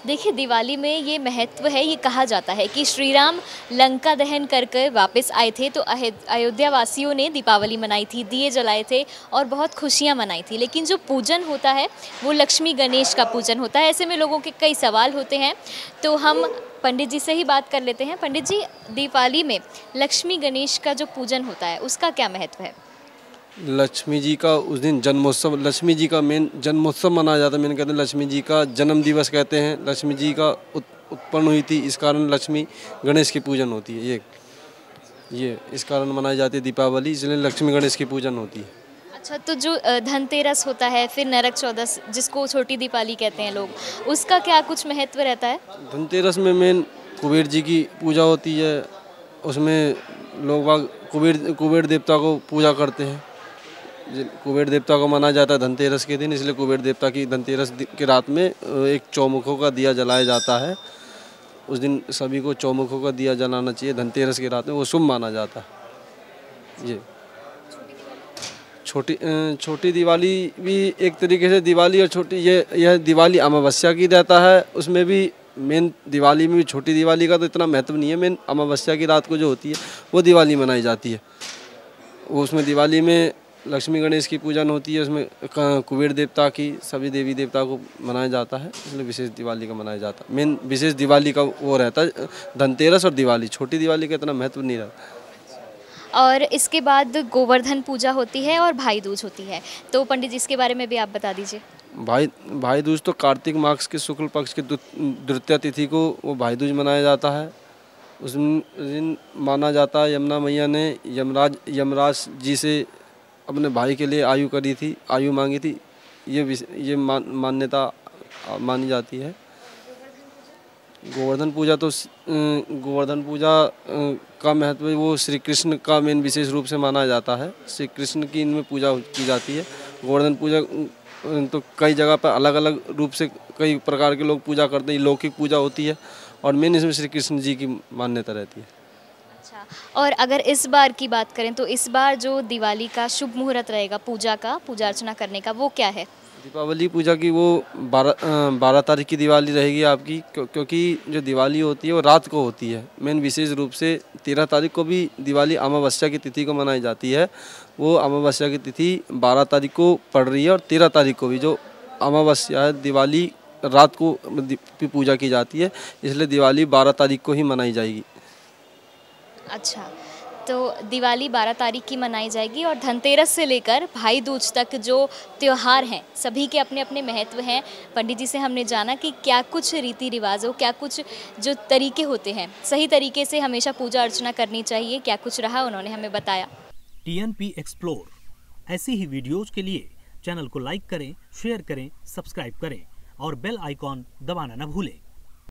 देखिए, दिवाली में ये महत्व है, ये कहा जाता है कि श्री राम लंका दहन कर कर वापस आए थे, तो अयोध्या वासियों ने दीपावली मनाई थी, दिए जलाए थे और बहुत खुशियाँ मनाई थी। लेकिन जो पूजन होता है वो लक्ष्मी गणेश का पूजन होता है। ऐसे में लोगों के कई सवाल होते हैं, तो हम पंडित जी से ही बात कर लेते हैं। पंडित जी, दीपावली में लक्ष्मी गणेश का जो पूजन होता है उसका क्या महत्व है? लक्ष्मी जी का उस दिन जन्मोत्सव, लक्ष्मी जी का मेन जन्मोत्सव मनाया जाता है। मैंने कहते हैं लक्ष्मी जी का जन्म दिवस कहते हैं। लक्ष्मी जी का उत्पन्न हुई थी, इस कारण लक्ष्मी गणेश की पूजन होती है। ये इस कारण मनाई जाती है दीपावली, इसलिए लक्ष्मी गणेश की पूजन होती है। अच्छा, तो जो धनतेरस होता है, फिर नरक चौदस जिसको छोटी दीपावली कहते हैं लोग, उसका क्या कुछ महत्व रहता है? धनतेरस में मेन कुबेर जी की पूजा होती है। उसमें लोग बाग कुबेर देवता को पूजा करते हैं। कुबेर देवता को माना जाता है धनतेरस के दिन, इसलिए कुबेर देवता की धनतेरस के रात में एक चौमुखों का दिया जलाया जाता है। उस दिन सभी को चौमुखों का दिया जलाना चाहिए धनतेरस की रात में, वो शुभ माना जाता है। ये छोटी दिवाली भी एक तरीके से दिवाली और छोटी यह दिवाली अमावस्या की रहता है। उसमें भी मेन दिवाली में भी छोटी दिवाली का तो इतना महत्व नहीं है। मेन अमावस्या की रात को जो होती है वो दिवाली मनाई जाती है। वो उसमें दिवाली में लक्ष्मी गणेश की पूजन होती है, उसमें कुबेर देवता की सभी देवी देवता को मनाया जाता है, इसलिए विशेष दिवाली का मनाया जाता है। मेन विशेष दिवाली का वो रहता है धनतेरस और दिवाली। छोटी दिवाली का इतना महत्व नहीं रहता। और इसके बाद गोवर्धन पूजा होती है और भाई दूज होती है, तो पंडित जी इसके बारे में भी आप बता दीजिए। भाई दूज तो कार्तिक मास के शुक्ल पक्ष की द्वितीया तिथि को वो भाई दूज मनाया जाता है। उस दिन माना जाता है यमुना मैया ने यमराज जी से अपने भाई के लिए आयु मांगी थी। ये मान्यता मानी जाती है। गोवर्धन पूजा का महत्व वो श्री कृष्ण का मेन विशेष रूप से माना जाता है। श्री कृष्ण की इनमें पूजा की जाती है। गोवर्धन पूजा तो कई जगह पर अलग अलग रूप से कई प्रकार के लोग पूजा करते हैं। लौकिक पूजा होती है और मेन इसमें श्री कृष्ण जी की मान्यता रहती है। अच्छा, और अगर इस बार की बात करें तो इस बार जो दिवाली का शुभ मुहूर्त रहेगा पूजा अर्चना करने का, वो क्या है? दीपावली पूजा की वो 12 तारीख की दिवाली रहेगी आपकी, क्योंकि जो दिवाली होती है वो रात को होती है। मेन विशेष रूप से 13 तारीख को भी दिवाली अमावस्या की तिथि को मनाई जाती है। वो अमावस्या की तिथि 12 तारीख को पड़ रही है और 13 तारीख को भी जो अमावस्या है दिवाली रात को पूजा की जाती है, इसलिए दिवाली 12 तारीख को ही मनाई जाएगी। अच्छा, तो दिवाली 12 तारीख की मनाई जाएगी और धनतेरस से लेकर भाई दूज तक जो त्यौहार हैं सभी के अपने अपने महत्व हैं। पंडित जी से हमने जाना कि क्या कुछ रीति रिवाजों, क्या कुछ जो तरीके होते हैं सही तरीके से हमेशा पूजा अर्चना करनी चाहिए, क्या कुछ रहा उन्होंने हमें बताया। TNP एक्सप्लोर ऐसी ही वीडियोज के लिए चैनल को लाइक करें, शेयर करें, सब्सक्राइब करें और बेल आइकॉन दबाना न भूलें।